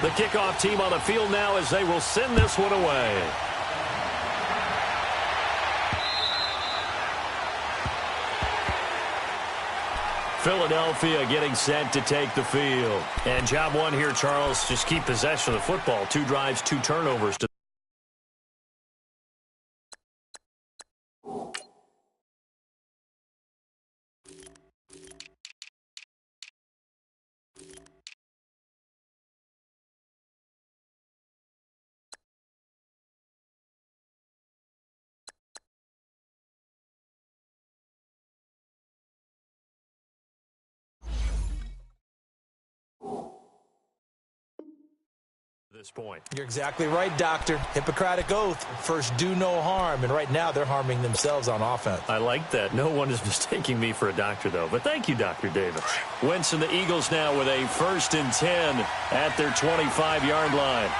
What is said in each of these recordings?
The kickoff team on the field now as they will send this one away. Philadelphia getting set to take the field. And job one here, Charles, just keep possession of the football. 2 drives, 2 turnovers to this point. You're exactly right, Doctor. Hippocratic oath. First, do no harm. And right now, they're harming themselves on offense. I like that. No one is mistaking me for a doctor, though. But thank you, Dr. Davis. Wentz and the Eagles now with a 1st and 10 at their 25-yard line.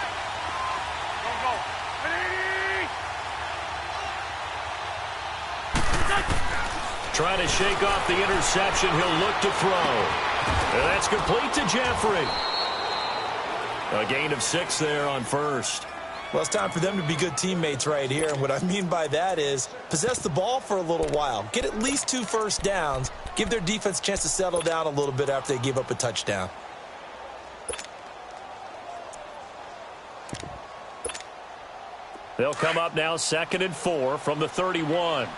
Trying to shake off the interception. He'll look to throw. And that's complete to Jeffrey. A gain of 6 there on 1st. Well, it's time for them to be good teammates right here. And what I mean by that is possess the ball for a little while. Get at least 2 first downs. Give their defense a chance to settle down a little bit after they give up a touchdown. They'll come up now 2nd and 4 from the 31.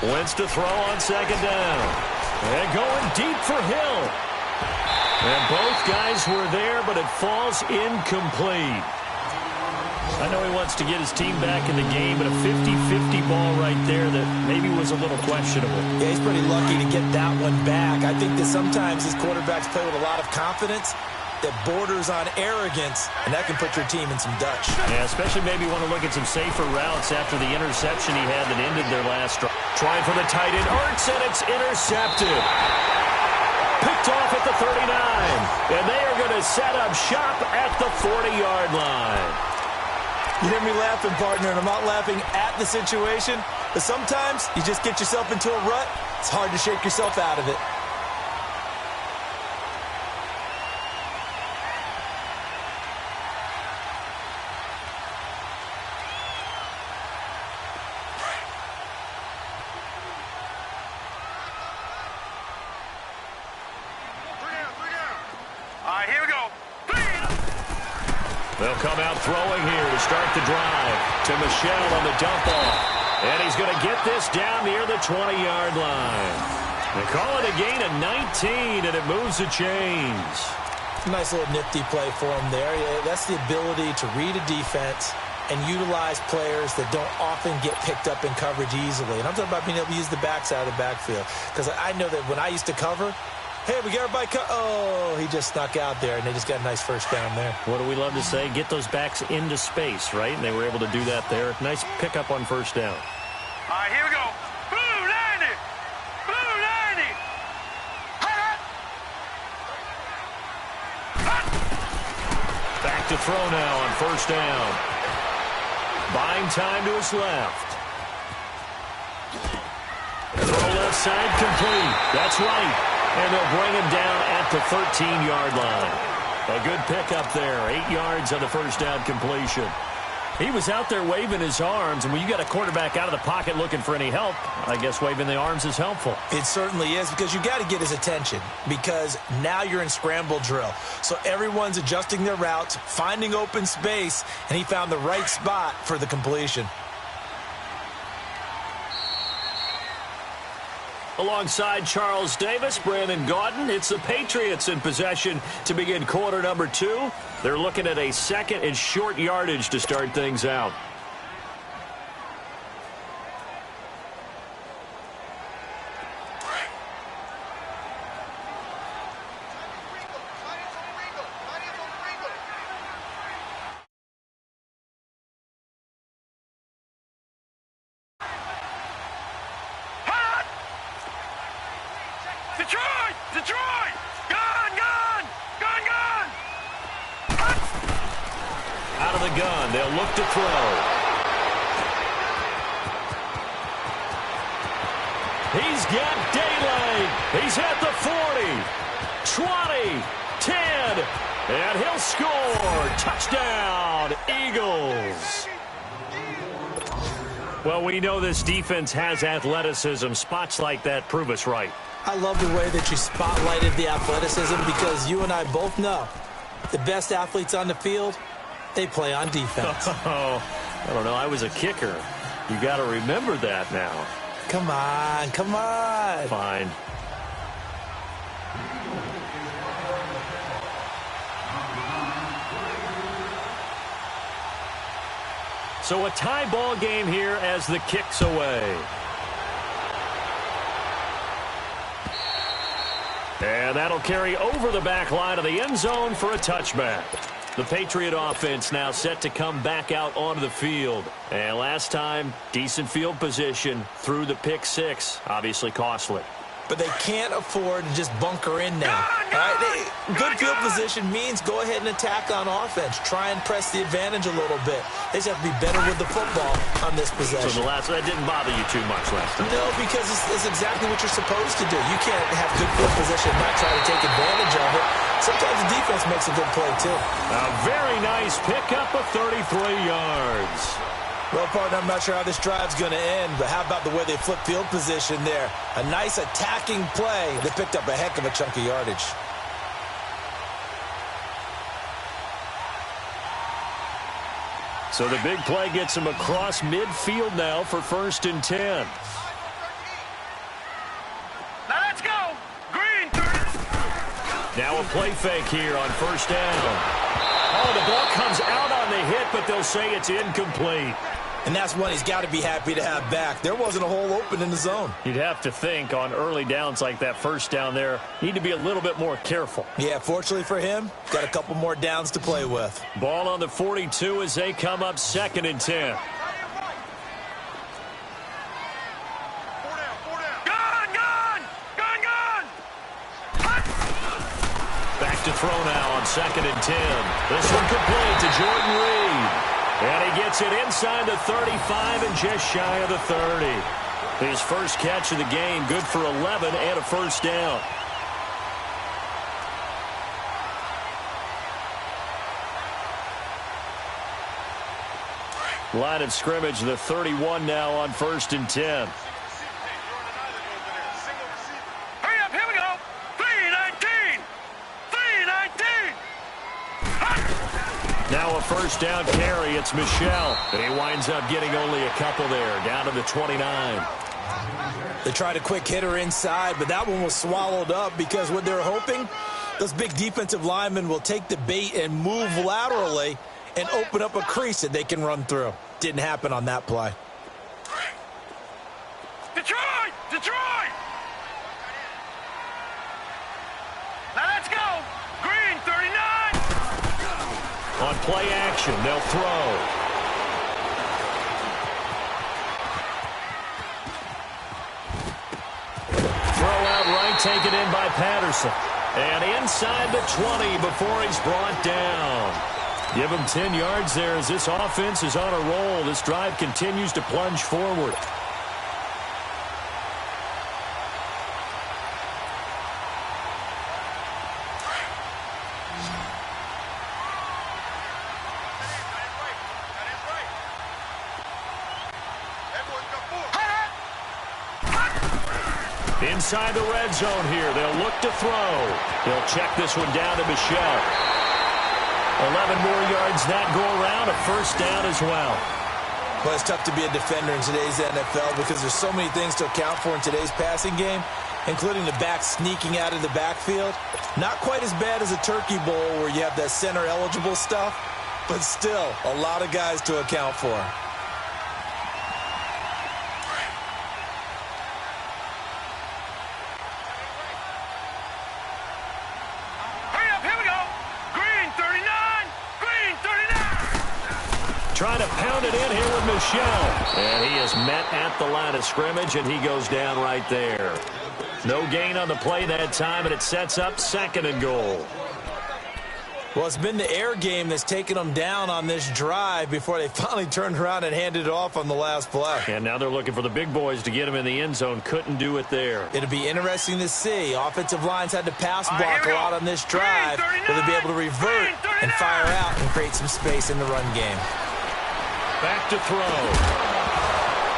Wentz to throw on 2nd down. And going deep for Hill. And both guys were there, but it falls incomplete. I know he wants to get his team back in the game, but a 50-50 ball right there that maybe was a little questionable. Yeah, he's pretty lucky to get that one back. I think that sometimes his quarterbacks play with a lot of confidence that borders on arrogance, and that can put your team in some Dutch. Yeah, especially maybe want to look at some safer routes after the interception he had that ended their last drive. Trying for the tight end, Ertz, and it's intercepted. Picked off at the 39, and they are going to set up shop at the 40-yard line. You hear me laughing, partner, and I'm not laughing at the situation, but sometimes you just get yourself into a rut. It's hard to shake yourself out of it. They'll come out throwing here to start the drive to Michel on the dump off. And he's going to get this down near the 20-yard line. They call it a gain of 19, and it moves the chains. Nice little nifty play for him there. Yeah, that's the ability to read a defense and utilize players that don't often get picked up in coverage easily. And I'm talking about being able to use the backside of the backfield. Because I know that when I used to cover, hey, we got everybody oh, he just snuck out there, and they just got a nice first down there. What do we love to say? Get those backs into space, right? And they were able to do that there. Nice pickup on first down. All right, here we go. Boom, 90. Boom, 90. Back to throw now on first down. Buying time to his left. Throw left side complete. That's right. And they'll bring him down at the 13-yard line. A good pickup there. 8 yards on the first down completion. He was out there waving his arms, and when you got a quarterback out of the pocket looking for any help, I guess waving the arms is helpful. It certainly is, because you got to get his attention, because now you're in scramble drill. So everyone's adjusting their routes, finding open space, and he found the right spot for the completion. Alongside Charles Davis, Brandon Gaudin, it's the Patriots in possession to begin quarter number 2. They're looking at a second and short yardage to start things out. of the gun. They'll look to throw. He's got daylight. He's at the 40, 20, 10, and he'll score. Touchdown, Eagles. Well, we know this defense has athleticism. Spots like that prove us right. I love the way that you spotlighted the athleticism because you and I both know the best athletes on the field, they play on defense. Oh, I don't know. I was a kicker. You got to remember that now. Come on, come on. Fine. So a tie ball game here as the kick's away. And that'll carry over the back line of the end zone for a touchback. The Patriot offense now set to come back out onto the field. And last time, decent field position through the pick six. Obviously costly. But they can't afford to just bunker in now. All right? Good field position means go ahead and attack on offense. Try and press the advantage a little bit. They just have to be better with the football on this possession. So that didn't bother you too much last time? No, because it's exactly what you're supposed to do. You can't have good field position and not try to take advantage of it. Sometimes the defense makes a good play, too. A very nice pickup of 33 yards. Well, partner, I'm not sure how this drive's going to end, but how about the way they flip field position there? A nice attacking play. They picked up a heck of a chunk of yardage. So the big play gets him across midfield now for 1st and 10. Now let's go. Green 30. Now a play fake here on 1st down. Oh, the ball comes out on the hit, but they'll say it's incomplete. And that's one he's got to be happy to have back. There wasn't a hole open in the zone. You'd have to think on early downs like that 1st down there, need to be a little bit more careful. Yeah, fortunately for him, got a couple more downs to play with. Ball on the 42 as they come up 2nd and 10. Back to throw now on 2nd and 10. This one complete to Jordan Reed. And he gets it inside the 35 and just shy of the 30. His first catch of the game, good for 11 and a 1st down. Line of scrimmage, the 31 now on 1st and 10. Hurry up, here we go. 319. 319. Now a 1st down carry. It's Michel. And he winds up getting only a couple there, down to the 29. They tried a quick hitter inside, but that one was swallowed up because what they're hoping, those big defensive linemen will take the bait and move laterally and open up a crease that they can run through. Didn't happen on that play. Detroit! Detroit! Now let's go. Green 39. On play action, they'll throw. Throw out right, taken in by Patterson. And inside the 20 before he's brought down. Give him 10 yards there as this offense is on a roll. This drive continues to plunge forward. Inside the red zone here. They'll look to throw. They'll check this one down to Michel. 11 more yards that go around. A 1st down as well. Well, it's tough to be a defender in today's NFL because there's so many things to account for in today's passing game, including the back sneaking out of the backfield. Not quite as bad as a turkey bowl where you have that center eligible stuff, but still a lot of guys to account for. Trying to pound it in here with Michel. And he is met at the line of scrimmage, and he goes down right there. No gain on the play that time, and it sets up 2nd and goal. Well, it's been the air game that's taken them down on this drive before they finally turned around and handed it off on the last play. And now they're looking for the big boys to get them in the end zone. Couldn't do it there. It'll be interesting to see. Offensive lines had to pass block a lot on this drive. Will they be able to revert and fire out and create some space in the run game? Back to throw.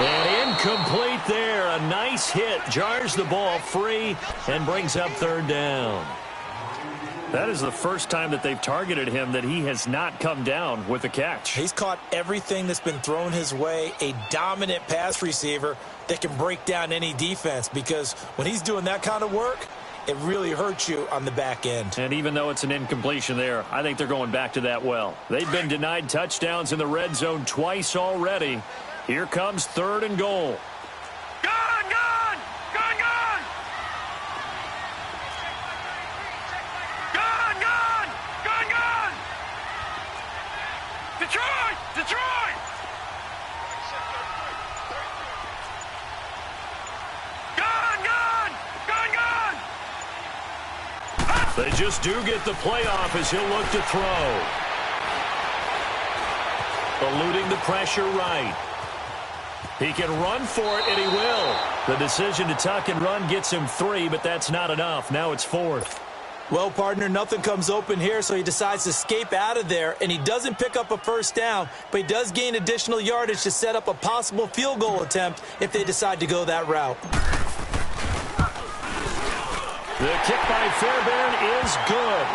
And incomplete there. A nice hit. Jars the ball free and brings up third down. That is the first time that they've targeted him that he has not come down with a catch. He's caught everything that's been thrown his way. A dominant pass receiver that can break down any defense, because when he's doing that kind of work, it really hurts you on the back end. And even though it's an incompletion there, I think they're going back to that well. They've been denied touchdowns in the red zone twice already. Here comes 3rd and goal. Gone, gone! Gone, gone! Gone, gone! Gone, gone! Detroit! Detroit! Gone, gone! Gone, gone! They just do get the playoff as he'll look to throw. Eluding the pressure right. He can run for it, and he will. The decision to tuck and run gets him 3, but that's not enough. Now it's 4th. Well, partner, nothing comes open here, so he decides to escape out of there, and he doesn't pick up a first down, but he does gain additional yardage to set up a possible field goal attempt if they decide to go that route. The kick by Fairbairn is good.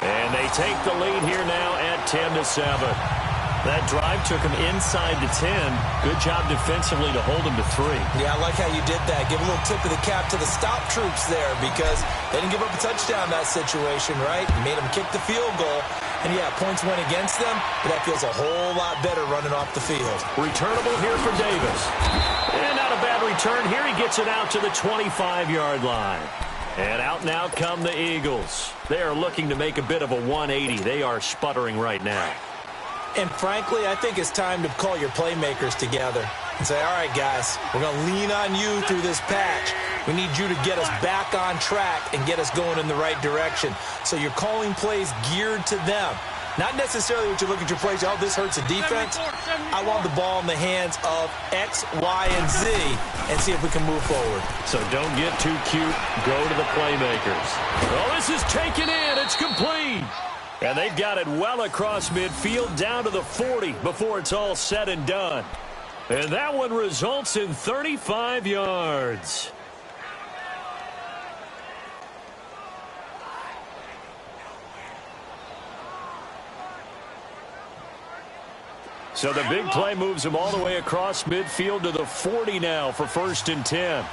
And they take the lead here now at 10-7. That drive took him inside the 10. Good job defensively to hold him to 3. Yeah, I like how you did that. Give a little tip of the cap to the stop troops there, because they didn't give up a touchdown in that situation, right? Made them kick the field goal. And, yeah, points went against them, but that feels a whole lot better running off the field. Returnable here for Davis. And not a bad return here. He gets it out to the 25-yard line. And out now come the Eagles. They are looking to make a bit of a 180. They are sputtering right now. And frankly, I think it's time to call your playmakers together and say, all right, guys, we're going to lean on you through this patch. We need you to get us back on track and get us going in the right direction. So you're calling plays geared to them. Not necessarily what you look at your plays, oh, this hurts the defense. I want the ball in the hands of X, Y, and Z and see if we can move forward. So don't get too cute. Go to the playmakers. Oh, this is taken in. It's complete. And they've got it well across midfield down to the 40 before it's all said and done. And that one results in 35 yards. So the big play moves them all the way across midfield to the 40 now for 1st and 10.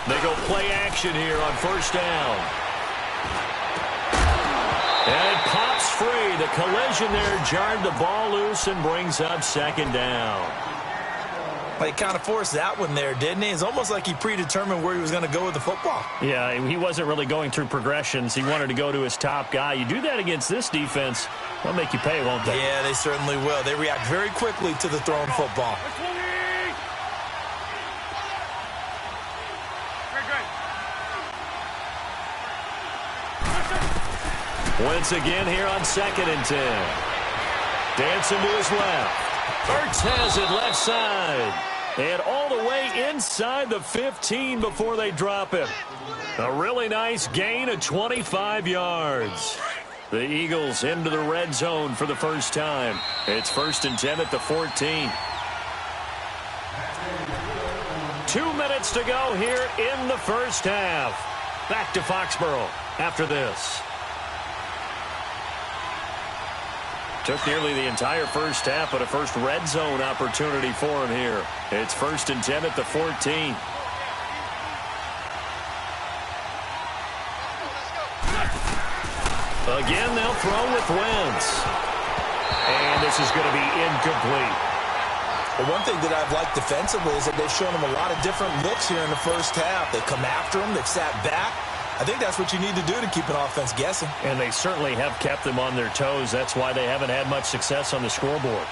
They go play action here on 1st down. And it pops free. The collision there jarred the ball loose and brings up 2nd down. Well, he kind of forced that one there, didn't he? It's almost like he predetermined where he was going to go with the football. Yeah, he wasn't really going through progressions. He wanted to go to his top guy. You do that against this defense, they'll make you pay, won't they? Yeah, they certainly will. They react very quickly to the thrown football. Once again here on 2nd and 10. Dancing to his left. Ertz has it left side. And all the way inside the 15 before they drop him. A really nice gain of 25 yards. The Eagles into the red zone for the first time. It's 1st and 10 at the 14. 2 minutes to go here in the first half. Back to Foxborough after this. Took nearly the entire first half, but a first red zone opportunity for him here. It's 1st and 10 at the 14. Again, they'll throw with Wentz. And this is going to be incomplete. Well, one thing that I've liked defensively is that they've shown him a lot of different looks here in the first half. They come after him. They've sat back. I think that's what you need to do to keep an offense guessing. And they certainly have kept them on their toes. That's why they haven't had much success on the scoreboard.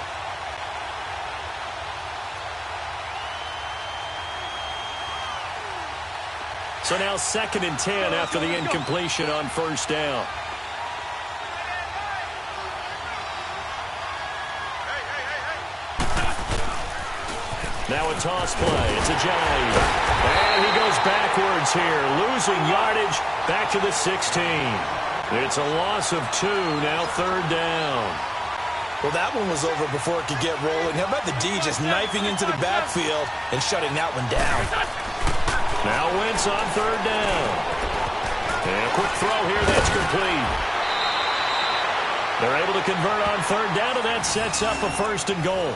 So now 2nd and 10 after the incompletion on first down. Now a toss play. It's a Ajay. And he goes backwards here, losing yardage back to the 16. It's a loss of 2, now 3rd down. Well, that one was over before it could get rolling. How about the D just knifing into the backfield and shutting that one down? Now Wentz on 3rd down. And a quick throw here, that's complete. They're able to convert on 3rd down, and that sets up a 1st and goal.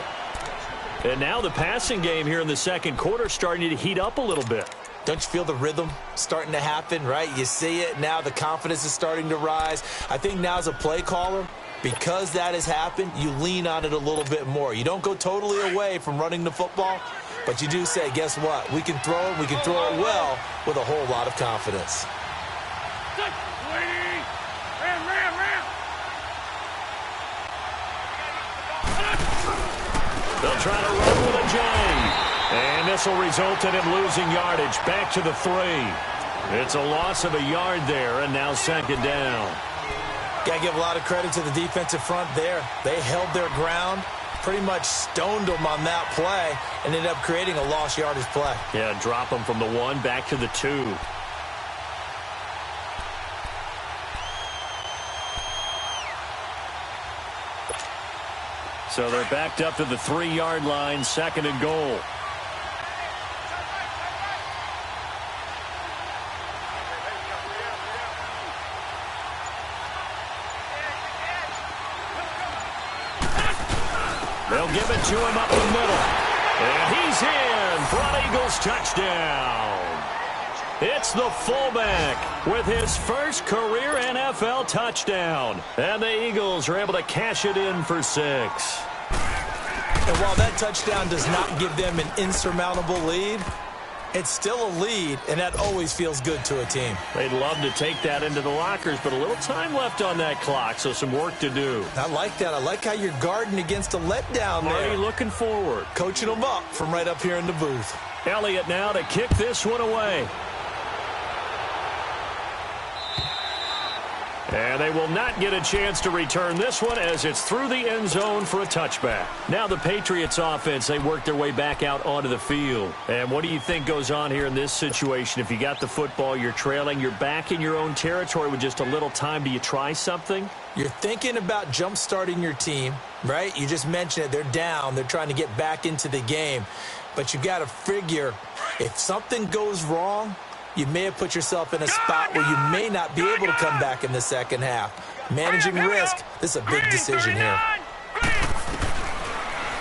And now the passing game here in the 2nd quarter starting to heat up a little bit. Don't you feel the rhythm starting to happen, right? You see it now. The confidence is starting to rise. I think now as a play caller, because that has happened, you lean on it a little bit more. You don't go totally away from running the football, but you do say, guess what? We can throw it. We can throw it well with a whole lot of confidence. They'll try to run with a J. And this will result in him losing yardage back to the 3. It's a loss of a yard there, and now 2nd down. Got to give a lot of credit to the defensive front there. They held their ground, pretty much stoned them on that play, and ended up creating a lost yardage play. Yeah, drop them from the 1 back to the 2. So they're backed up to the 3-yard line, 2nd and goal. They'll give it to him up the middle. And he's in for an Eagles touchdown. It's the fullback with his first career NFL touchdown. And the Eagles are able to cash it in for 6. And while that touchdown does not give them an insurmountable lead, it's still a lead, and that always feels good to a team. They'd love to take that into the lockers, but a little time left on that clock, so some work to do. I like that. I like how you're guarding against a letdown there. Already looking forward. Coaching them up from right up here in the booth. Elliott now to kick this one away. And they will not get a chance to return this one as it's through the end zone for a touchback. Now the Patriots offense, they work their way back out onto the field. And what do you think goes on here in this situation? If you got the football, you're trailing, you're back in your own territory with just a little time. Do you try something? You're thinking about jump-starting your team, right? You just mentioned it. They're down. They're trying to get back into the game. But you got to figure if something goes wrong, you may have put yourself in a spot where you may not be able to come back in the second half. Managing risk, this is a big decision here.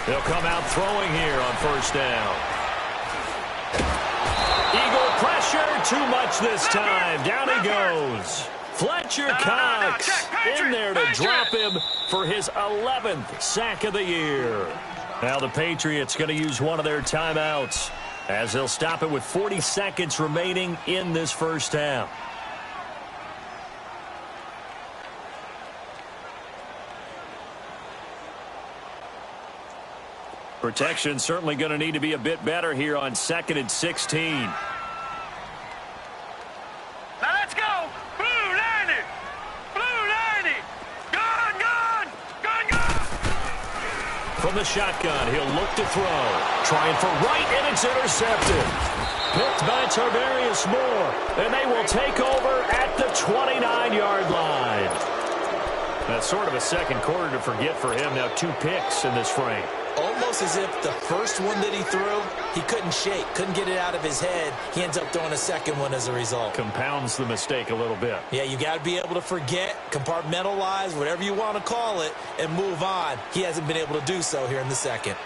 They'll come out throwing here on first down. Eagle pressure, too much this time. Down he goes. Fletcher Cox in there to drop him for his 11th sack of the year. Now the Patriots going to use one of their timeouts, as they'll stop it with 40 seconds remaining in this first half. Protection certainly going to need to be a bit better here on 2nd and 16. Now let's go. Blue 90. Blue 90. Gun. From the shotgun, he'll look to throw. Trying for right, and it's intercepted. Picked by Tarvarius Moore, and they will take over at the 29-yard line. That's sort of a second quarter to forget for him. Now 2 picks in this frame. Almost as if the first one that he threw, he couldn't shake, couldn't get it out of his head. He ends up throwing a second one as a result. Compounds the mistake a little bit. Yeah, you got to be able to forget, compartmentalize, whatever you want to call it, and move on. He hasn't been able to do so here in the second.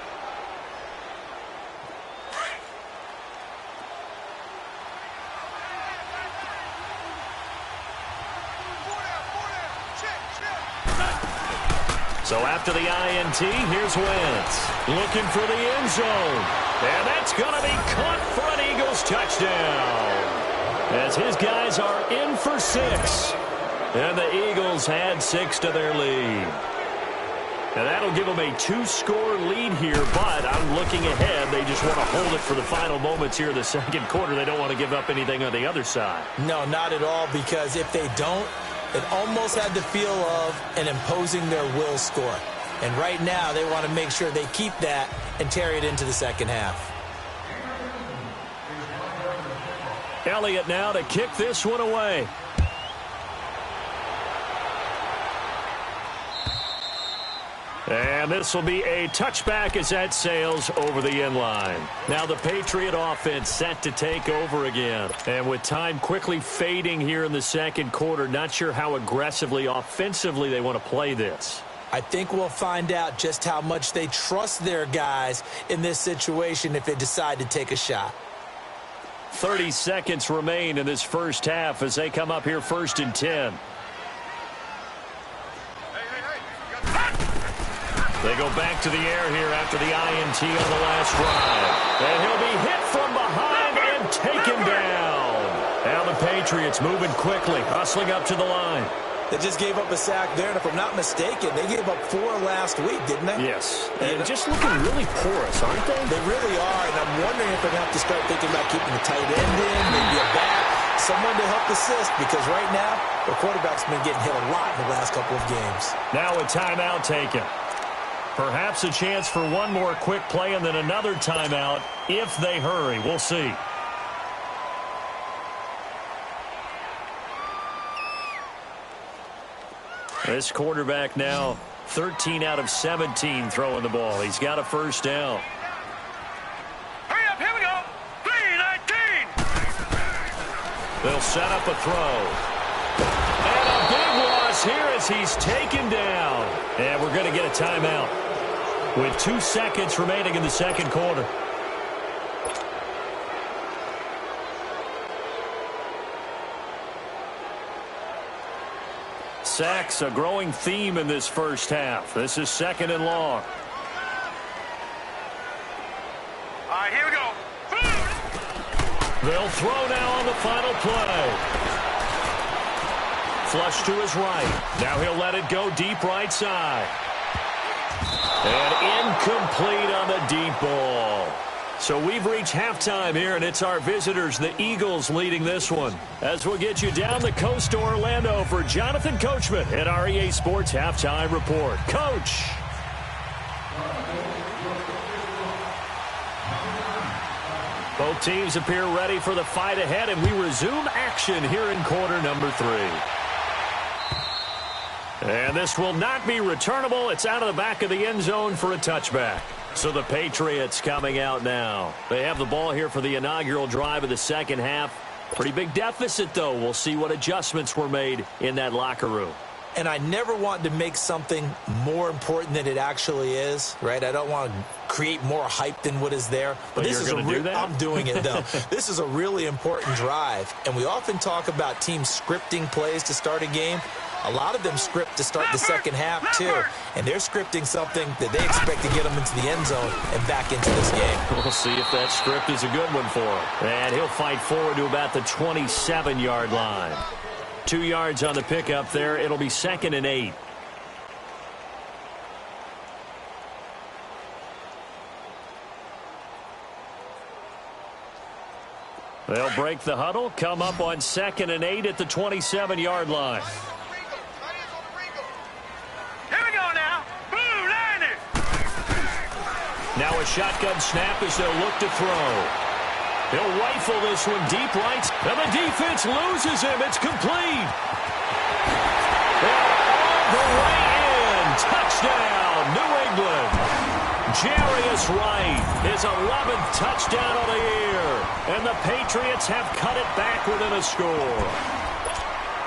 So after the INT, here's Wentz. Looking for the end zone. And that's going to be caught for an Eagles touchdown, as his guys are in for 6. And the Eagles add 6 to their lead. And that'll give them a 2-score lead here, but I'm looking ahead. They just want to hold it for the final moments here in the second quarter. They don't want to give up anything on the other side. No, not at all, because if they don't, it almost had the feel of an imposing their will score. And right now, they want to make sure they keep that and carry it into the second half. Elliott now to kick this one away. And this will be a touchback as that sails over the end line. Now the Patriot offense set to take over again. And with time quickly fading here in the second quarter, not sure how aggressively, offensively they want to play this. I think we'll find out just how much they trust their guys in this situation if they decide to take a shot. 30 seconds remain in this first half as they come up here 1st and 10. They go back to the air here after the INT on the last drive. And he'll be hit from behind and taken down. Now the Patriots moving quickly, hustling up to the line. They just gave up a sack there, and if I'm not mistaken, they gave up 4 last week, didn't they? Yes. And just looking really porous, aren't they? They really are, and I'm wondering if they're going to have to start thinking about keeping the tight end in, maybe a back, someone to help assist, because right now, their quarterback's been getting hit a lot in the last couple of games. Now a timeout taken. Perhaps a chance for one more quick play and then another timeout if they hurry. We'll see. This quarterback now 13 out of 17 throwing the ball. He's got a first down. Hurry up, here we go. 3-19. They'll set up a throw. And a big loss here as he's taken down. And we're going to get a timeout with 2 seconds remaining in the second quarter. Sacks, a growing theme in this first half. This is 2nd and long. All right, here we go. They'll throw now on the final play. Flush to his right. Now he'll let it go deep right side. And incomplete on the deep ball. So we've reached halftime here, and it's our visitors, the Eagles, leading this one. As we'll get you down the coast to Orlando for Jonathan Coachman at our EA Sports Halftime Report. Coach. Both teams appear ready for the fight ahead, and we resume action here in quarter number 3. And this will not be returnable. It's out of the back of the end zone for a touchback. So the Patriots coming out now. They have the ball here for the inaugural drive of the second half. Pretty big deficit, though. We'll see what adjustments were made in that locker room. And I never want to make something more important than it actually is, right? I don't want to create more hype than what is there. But this is going to do that? I'm doing it, though. This is a really important drive. And we often talk about teams scripting plays to start a game. A lot of them script to start the second half, too. And they're scripting something that they expect to get them into the end zone and back into this game. We'll see if that script is a good one for him. And he'll fight forward to about the 27-yard line. 2 yards on the pickup there. It'll be 2nd and 8. They'll break the huddle, come up on 2nd and 8 at the 27-yard line. Here we go now. Blue 90. Now a shotgun snap as they'll look to throw. He'll rifle this one deep right. And the defense loses him. It's complete. All the way in. Touchdown, New England. Jarius Wright, his 11th touchdown of the year. And the Patriots have cut it back within a score.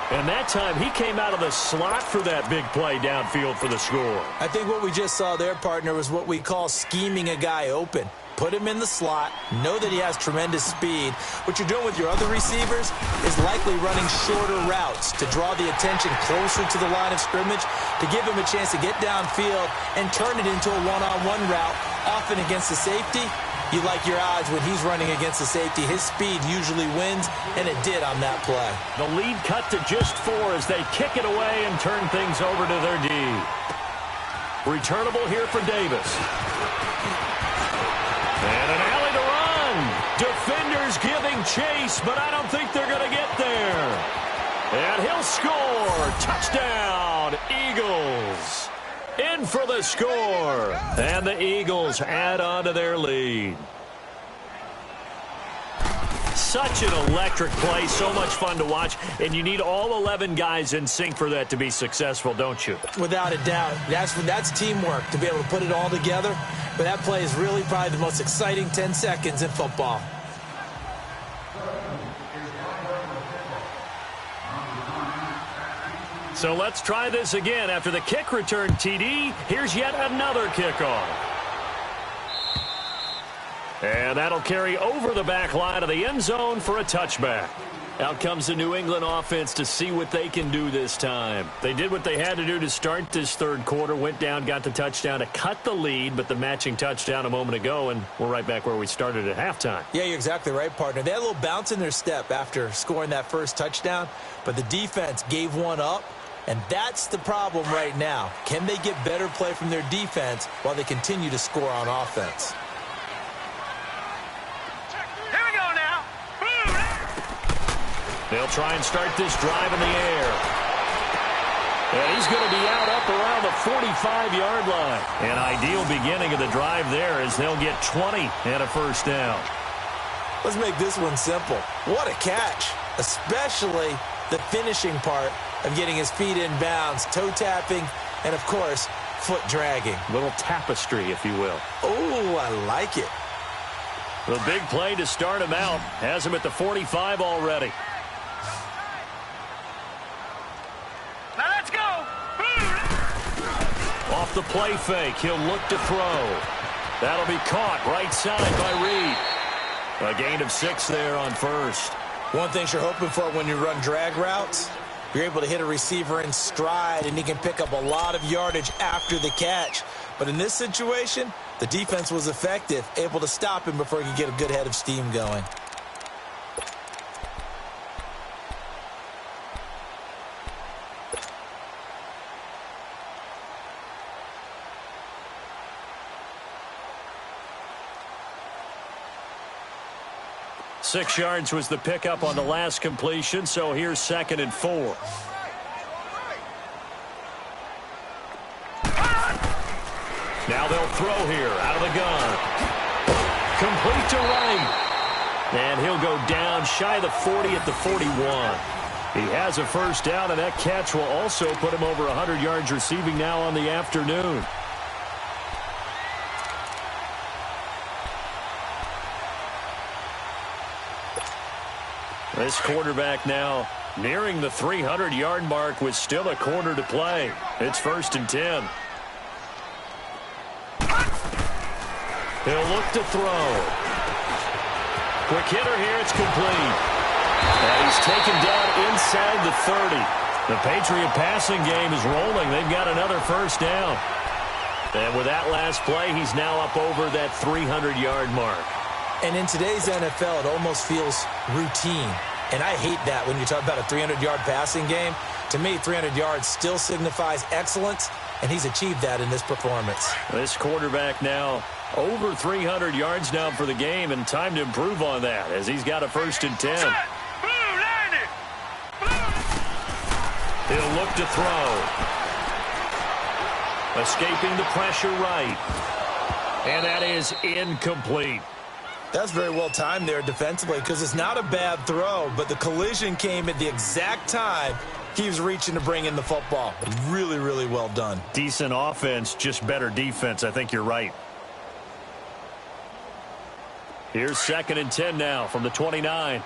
And that time he came out of the slot for that big play downfield for the score. I think what we just saw there, partner, was what we call scheming a guy open. Put him in the slot, know that he has tremendous speed. What you're doing with your other receivers is likely running shorter routes to draw the attention closer to the line of scrimmage, to give him a chance to get downfield and turn it into a one-on-one route, often against the safety. You like your odds when he's running against the safety. His speed usually wins, and it did on that play. The lead cut to just 4 as they kick it away and turn things over to their D. Returnable here for Davis. And an alley to run. Defenders giving chase, but I don't think they're going to get there. And he'll score. Touchdown, Eagles. In for the score. And the Eagles add on to their lead. Such an electric play, so much fun to watch, and you need all 11 guys in sync for that to be successful, don't you? Without a doubt. That's teamwork, to be able to put it all together. But that play is really probably the most exciting 10 seconds in football. So let's try this again. After the kick return TD, here's yet another kickoff. And that'll carry over the back line of the end zone for a touchback. Out comes the New England offense to see what they can do this time. They did what they had to do to start this third quarter, went down, got the touchdown to cut the lead, but the matching touchdown a moment ago, and we're right back where we started at halftime. Yeah, you're exactly right, partner. They had a little bounce in their step after scoring that first touchdown, but the defense gave one up, and that's the problem right now. Can they get better play from their defense while they continue to score on offense? They'll try and start this drive in the air. And he's going to be out up around the 45-yard line. An ideal beginning of the drive there as they'll get 20 and a first down. Let's make this one simple. What a catch, especially the finishing part of getting his feet in bounds, toe tapping, and, of course, foot dragging. Little tapestry, if you will. Oh, I like it. The big play to start him out has him at the 45 already. Off the play fake, he'll look to throw. That'll be caught right side by Reed. A gain of 6 there on first. One thing you're hoping for when you run drag routes, you're able to hit a receiver in stride, and he can pick up a lot of yardage after the catch. But in this situation, the defense was effective, able to stop him before he could get a good head of steam going. Six yards was the pickup on the last completion, so here's 2nd and 4. Now they'll throw here out of the gun. Complete to right. And he'll go down shy of the 40 at the 41. He has a first down, and that catch will also put him over 100 yards receiving now on the afternoon. This quarterback now nearing the 300-yard mark with still a quarter to play. It's 1st and 10. He'll look to throw. Quick hitter here. It's complete. And he's taken down inside the 30. The Patriot passing game is rolling. They've got another first down. And with that last play, he's now up over that 300-yard mark. And in today's NFL, it almost feels routine. And I hate that when you talk about a 300-yard passing game. To me, 300 yards still signifies excellence, and he's achieved that in this performance. This quarterback now over 300 yards now for the game, and time to improve on that as he's got a 1st and 10. He'll look to throw. Escaping the pressure right. And that is incomplete. That's very well timed there defensively because it's not a bad throw, but the collision came at the exact time he was reaching to bring in the football. Really, really well done. Decent offense, just better defense. I think you're right. Here's 2nd and 10 now from the 29.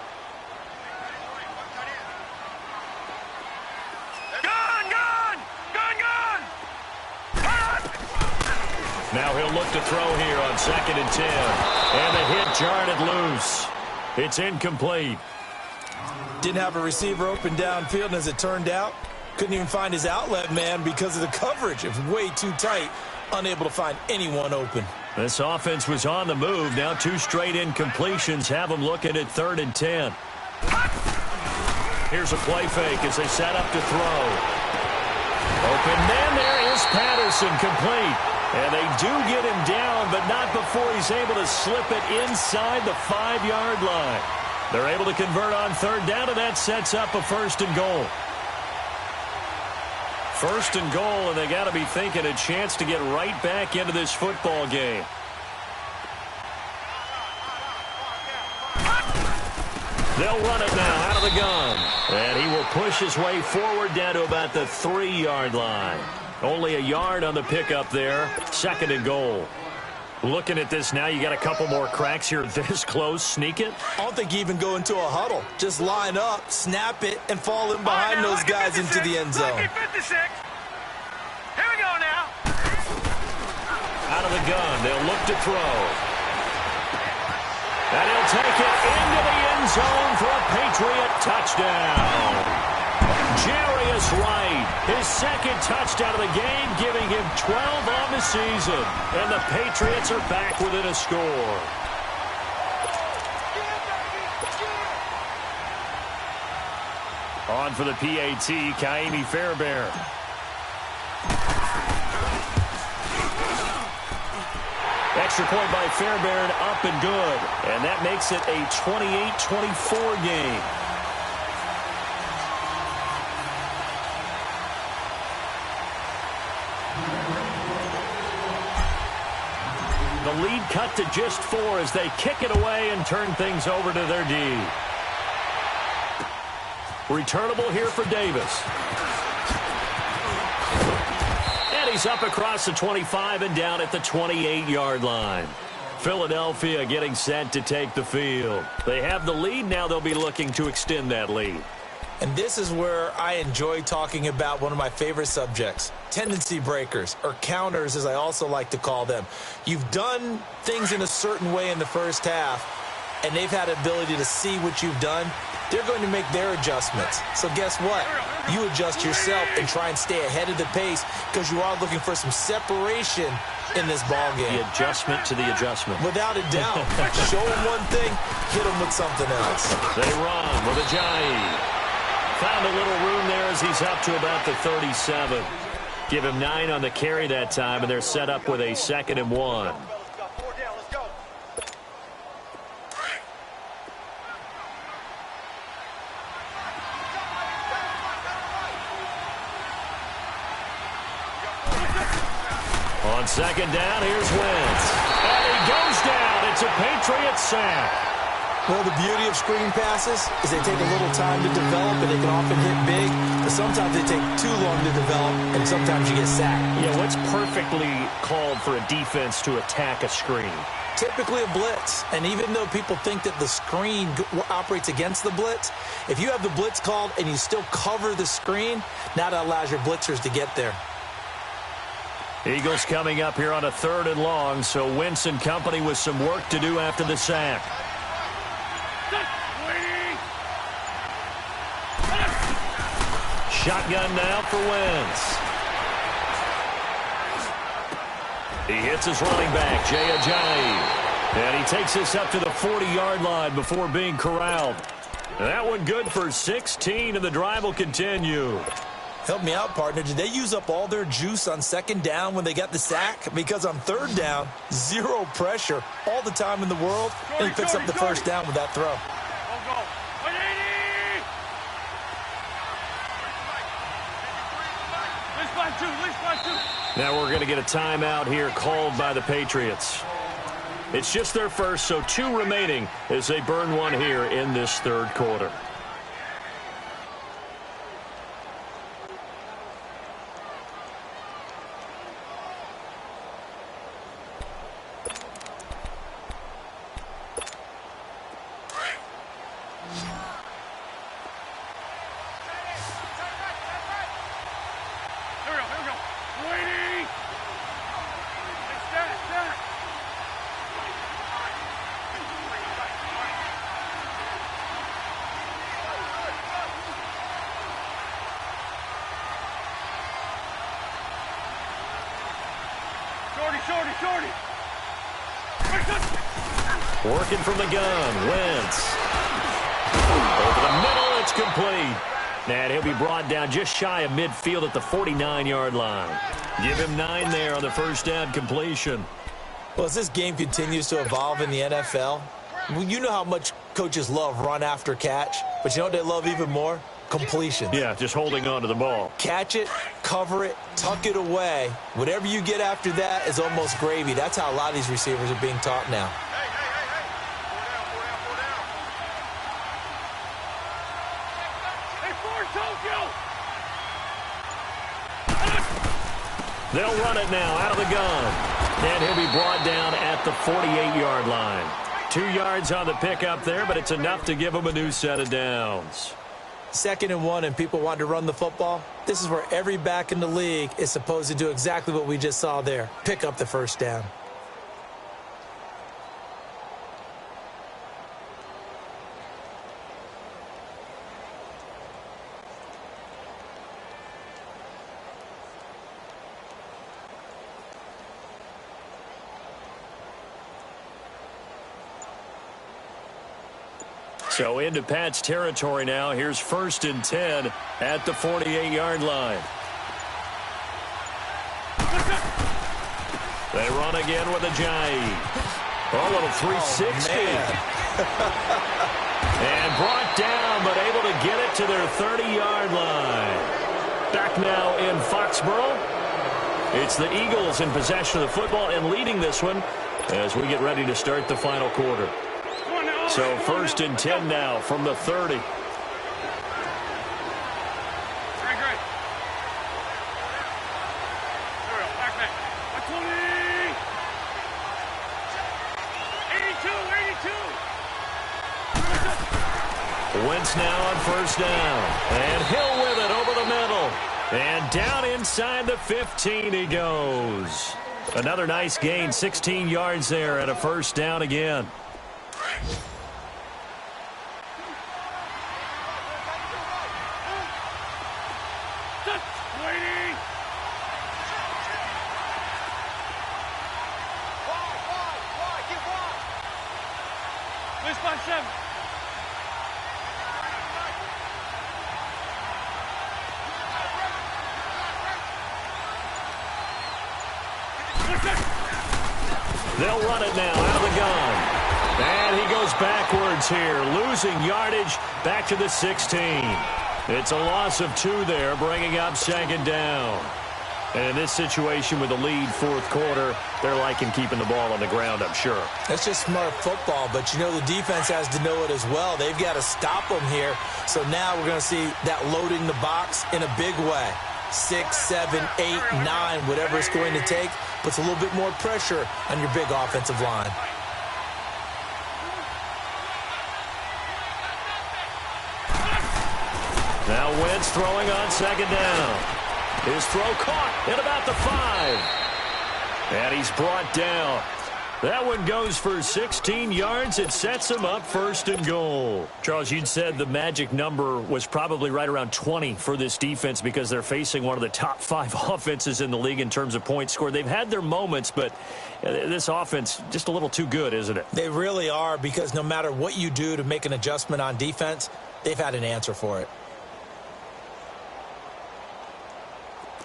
Now he'll look to throw here on 2nd and 10. And the hit jarred it loose. It's incomplete. Didn't have a receiver open downfield, and as it turned out, couldn't even find his outlet man because of the coverage. It was way too tight, unable to find anyone open. This offense was on the move. Now 2 straight incompletions have them looking at 3rd and 10. Here's a play fake as they set up to throw. Open man there Here's Patterson complete. And they do get him down, but not before he's able to slip it inside the 5-yard line. They're able to convert on third down, and that sets up a first and goal. First and goal, and they got to be thinking a chance to get right back into this football game. They'll run it now out of the gun. And he will push his way forward down to about the 3-yard line. Only a yard on the pickup there. Second and goal. Looking at this now, you got a couple more cracks here this close. Sneak it. I don't think you even go into a huddle. Just line up, snap it, and fall in behind those guys into the end zone. Here we go now. Out of the gun. They'll look to throw. And he'll take it into the end zone for a Patriot touchdown. Jarius Wright, his second touchdown of the game, giving him 12 on the season. And the Patriots are back within a score. On for the PAT, Kaimi Fairbairn. Extra point by Fairbairn, up and good. And that makes it a 28-24 game. The lead cut to just 4 as they kick it away and turn things over to their D. Returnable here for Davis. And he's up across the 25 and down at the 28-yard line. Philadelphia getting set to take the field. They have the lead. Now they'll be looking to extend that lead. And this is where I enjoy talking about one of my favorite subjects, tendency breakers, or counters as I also like to call them. You've done things in a certain way in the first half, and they've had ability to see what you've done. They're going to make their adjustments. So guess what? You adjust yourself and try and stay ahead of the pace because you are looking for some separation in this ball game. The adjustment to the adjustment. Without a doubt. Show them one thing, hit them with something else. They run with Ajayi. Found a little room there as he's up to about the 37. Give him 9 on the carry that time, and they're set up with a 2nd and 1. On 2nd down, here's Wentz. And he goes down. It's a Patriot sack. Well, the beauty of screen passes is they take a little time to develop, and they can often hit big, but sometimes they take too long to develop, and sometimes you get sacked. Yeah, what's perfectly called for a defense to attack a screen? Typically a blitz, and even though people think that the screen operates against the blitz, if you have the blitz called and you still cover the screen, now that allows your blitzers to get there. Eagles coming up here on a 3rd and long, so Wentz and company with some work to do after the sack. Shotgun now for Wentz. He hits his running back, Jay Ajayi. And he takes this up to the 40-yard line before being corralled. That one good for 16, and the drive will continue. Help me out, partner. Did they use up all their juice on 2nd down when they got the sack? Because on 3rd down, 0 pressure, all the time in the world, and he picks up the 1st down with that throw. Now we're going to get a timeout here called by the Patriots. It's just their first, so 2 remaining as they burn one here in this 3rd quarter. Working from the gun, Wentz. Over the middle, it's complete. And he'll be brought down just shy of midfield at the 49-yard line. Give him 9 there on the first down completion. Well, as this game continues to evolve in the NFL, you know how much coaches love run after catch, but you know what they love even more? Completions. Yeah, just holding on to the ball. Catch it, cover it, tuck it away. Whatever you get after that is almost gravy. That's how a lot of these receivers are being taught now. They'll run it now out of the gun. And he'll be brought down at the 48-yard line. 2 yards on the pickup there, but it's enough to give them a new set of downs. 2nd and 1 and people want to run the football. This is where every back in the league is supposed to do exactly what we just saw there. Pick up the first down. So into Pat's territory now. Here's 1st and 10 at the 48-yard line. They run again with a Jai. A little 360. And brought down, but able to get it to their 30-yard line. Back now in Foxborough. It's the Eagles in possession of the football and leading this one as we get ready to start the final quarter. So 1st and 10 now from the 30. Great. Back. 20. 82. Wentz now on 1st down. And Hill with it over the middle. And down inside the 15 he goes. Another nice gain, 16 yards there and a 1st down again. They'll run it now out of the gun. And he goes backwards here, losing yardage back to the 16. It's a loss of 2 there, bringing up 2nd down. And in this situation with the lead 4th quarter, they're liking keeping the ball on the ground, I'm sure. That's just smart football, but you know the defense has to know it as well. They've got to stop them here. So now we're going to see that loading the box in a big way. 6, 7, 8, 9, whatever it's going to take, puts a little bit more pressure on your big offensive line. Now Wentz throwing on 2nd down. His throw caught at about the 5. And he's brought down. That one goes for 16 yards. It sets him up 1st and goal. Charles, you'd said the magic number was probably right around 20 for this defense because they're facing one of the top 5 offenses in the league in terms of points scored. They've had their moments, but this offense just a little too good, isn't it? They really are, because no matter what you do to make an adjustment on defense, they've had an answer for it.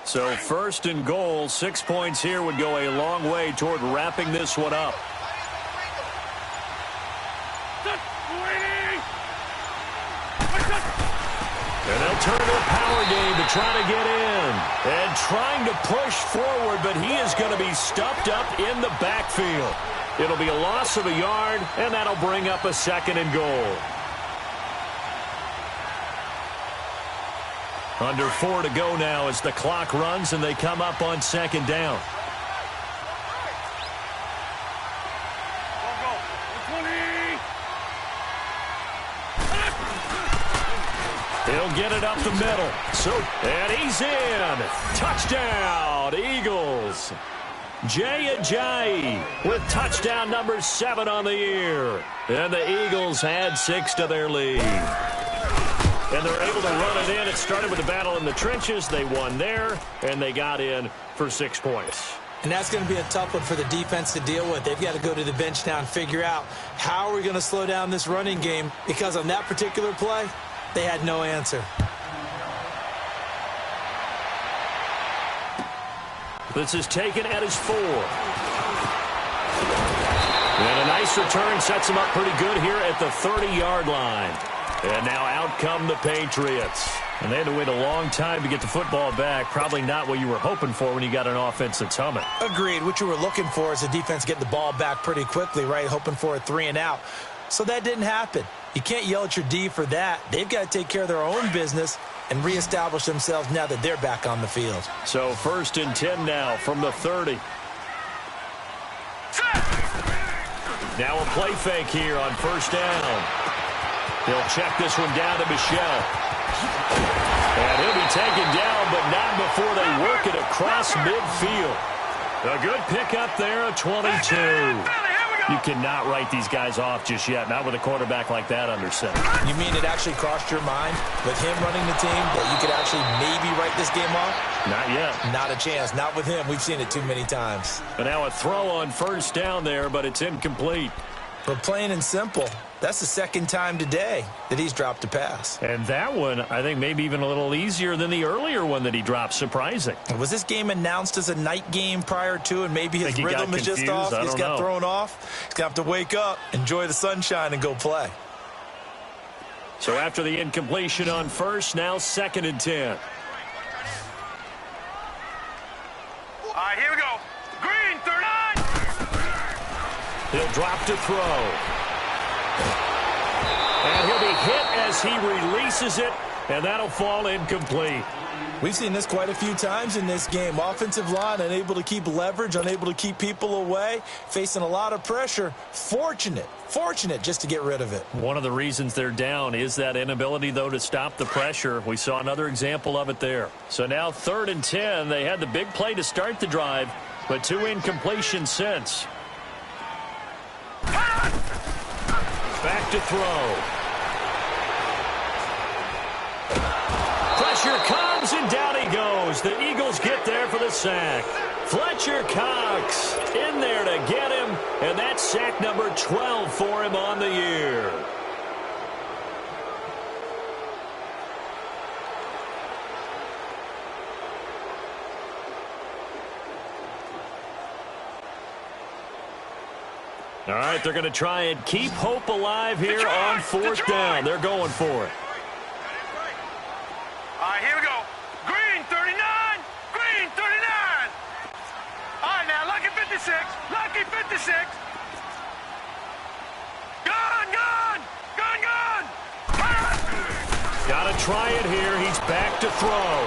So 1st and goal, 6 points here would go a long way toward wrapping this one up. And they'll turn to a power game to try to get in. And trying to push forward, but he is going to be stuffed up in the backfield. It'll be a loss of a yard, and that'll bring up a 2nd and goal. Under 4 to go now as the clock runs and they come up on 2nd down. He'll get it up the middle. And he's in. Touchdown, Eagles. Jay Ajayi with touchdown number 7 on the year. And the Eagles had 6 to their lead. And they're able to run it in. It started with a battle in the trenches. They won there, and they got in for 6 points. And that's going to be a tough one for the defense to deal with. They've got to go to the bench now and figure out how are we going to slow down this running game, because on that particular play, they had no answer. This is taken at his 4. And a nice return sets him up pretty good here at the 30-yard line. And now out come the Patriots. And they had to wait a long time to get the football back. Probably not what you were hoping for when you got an offense that's humming. Agreed. What you were looking for is the defense getting the ball back pretty quickly, right? Hoping for a 3 and out. So that didn't happen. You can't yell at your D for that. They've got to take care of their own business and reestablish themselves now that they're back on the field. So 1st and 10 now from the 30. Now a play fake here on 1st down. He'll check this one down to Michel. And he'll be taken down, but not before they work it across midfield. A good pickup there, a 22. You cannot write these guys off just yet, not with a quarterback like that under center. You mean it actually crossed your mind with him running the team that you could actually maybe write this game off? Not yet. Not a chance. Not with him. We've seen it too many times. But now a throw on 1st down there, but it's incomplete. But plain and simple, that's the 2nd time today that he's dropped a pass. And that one, I think, maybe even a little easier than the earlier one that he dropped. Surprising. Was this game announced as a night game prior to, and maybe his rhythm is just off? He's got thrown off. He's going to have to wake up, enjoy the sunshine, and go play. So after the incompletion on 1st, now 2nd and 10. All right, here we go. Green, 39. He'll drop to throw. And he'll be hit as he releases it, and that'll fall incomplete. We've seen this quite a few times in this game. Offensive line unable to keep leverage, unable to keep people away, facing a lot of pressure. Fortunate just to get rid of it. One of the reasons they're down is that inability, though, to stop the pressure. We saw another example of it there. So now 3rd and 10. They had the big play to start the drive, but 2 incompletions since. Back to throw. Pressure comes, and down he goes. The Eagles get there for the sack. Fletcher Cox in there to get him, and that's sack number 12 for him on the year. All right, they're going to try and keep hope alive here on 4th down. They're going for it. All right, here we go. Green, 39. Green, 39. All right, now, lucky 56. Lucky 56. Gun. Got to try it here. He's back to throw.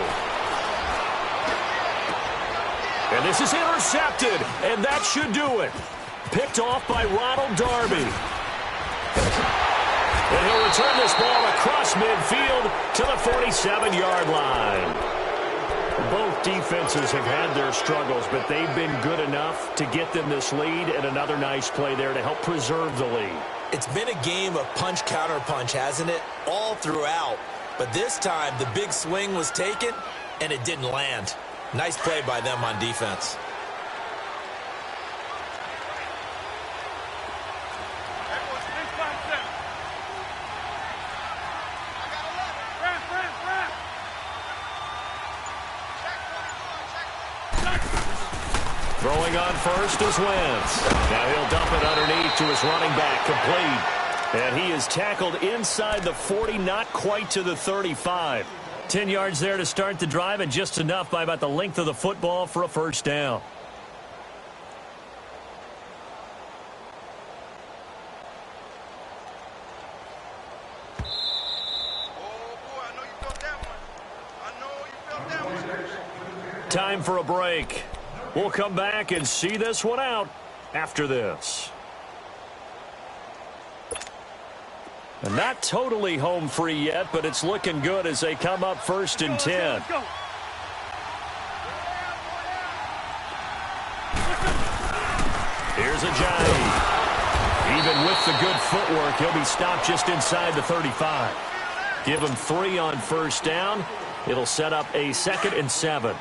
And this is intercepted, and that should do it. Picked off by Ronald Darby. And he'll return this ball across midfield to the 47-yard line. Both defenses have had their struggles, but they've been good enough to get them this lead, and another nice play there to help preserve the lead. It's been a game of punch-counter-punch, hasn't it? All throughout. But this time, the big swing was taken, and it didn't land. Nice play by them on defense. Throwing on 1st is Wentz. Now he'll dump it underneath to his running back, complete. And he is tackled inside the 40, not quite to the 35. 10 yards there to start the drive, and just enough by about the length of the football for a 1st down. Time for a break. We'll come back and see this one out after this. And not totally home free yet, but it's looking good as they come up 1st and 10. Here's Ajayi. Even with the good footwork, he'll be stopped just inside the 35. Give him 3 on 1st down. It'll set up a 2nd and 7.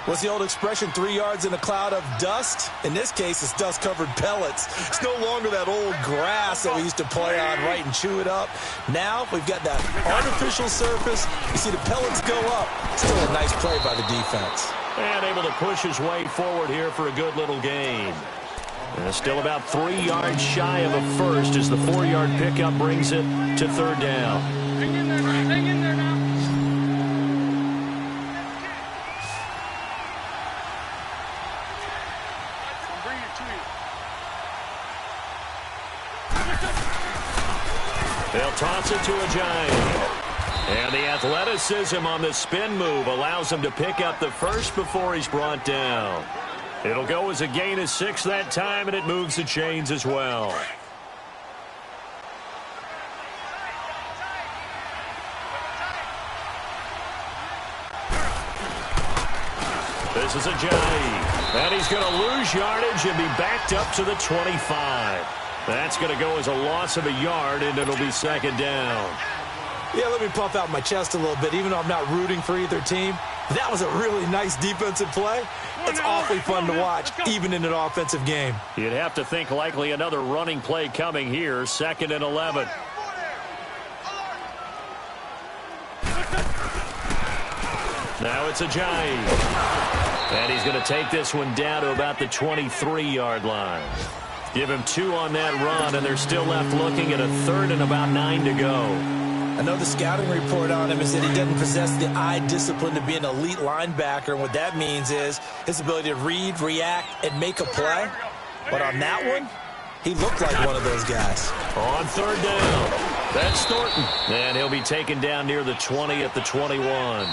What's the old expression, 3 yards in a cloud of dust? In this case, it's dust-covered pellets. It's no longer that old grass that we used to play on, right, and chew it up. Now we've got that artificial surface. You see the pellets go up. Still a nice play by the defense. And able to push his way forward here for a good little gain. And still about 3 yards shy of a first as the 4-yard pickup brings it to third down. Hang in there now. Hang in there now. I'll bring it to you. They'll toss it to a Giant. And the athleticism on the spin move allows him to pick up the first before he's brought down. It'll go as a gain of 6 that time, and it moves the chains as well. This is a Giant. And he's going to lose yardage and be backed up to the 25. That's going to go as a loss of a yard, and it'll be second down. Yeah, let me puff out my chest a little bit, even though I'm not rooting for either team. That was a really nice defensive play. It's awfully fun to watch, even in an offensive game. You'd have to think likely another running play coming here, 2nd and 11. Now it's a Giant. And he's going to take this one down to about the 23-yard line. Give him 2 on that run, and they're still left looking at a 3rd and about 9 to go. I know the scouting report on him is that he doesn't possess the eye discipline to be an elite linebacker, and what that means is his ability to read, react, and make a play. But on that one, he looked like one of those guys. On 3rd down, that's Thornton. And he'll be taken down near the 20 at the 21.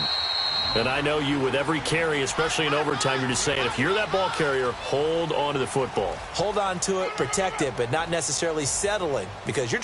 And I know you, with every carry, especially in overtime, you're just saying, if you're that ball carrier, hold on to the football. Hold on to it, protect it, but not necessarily settling, because you're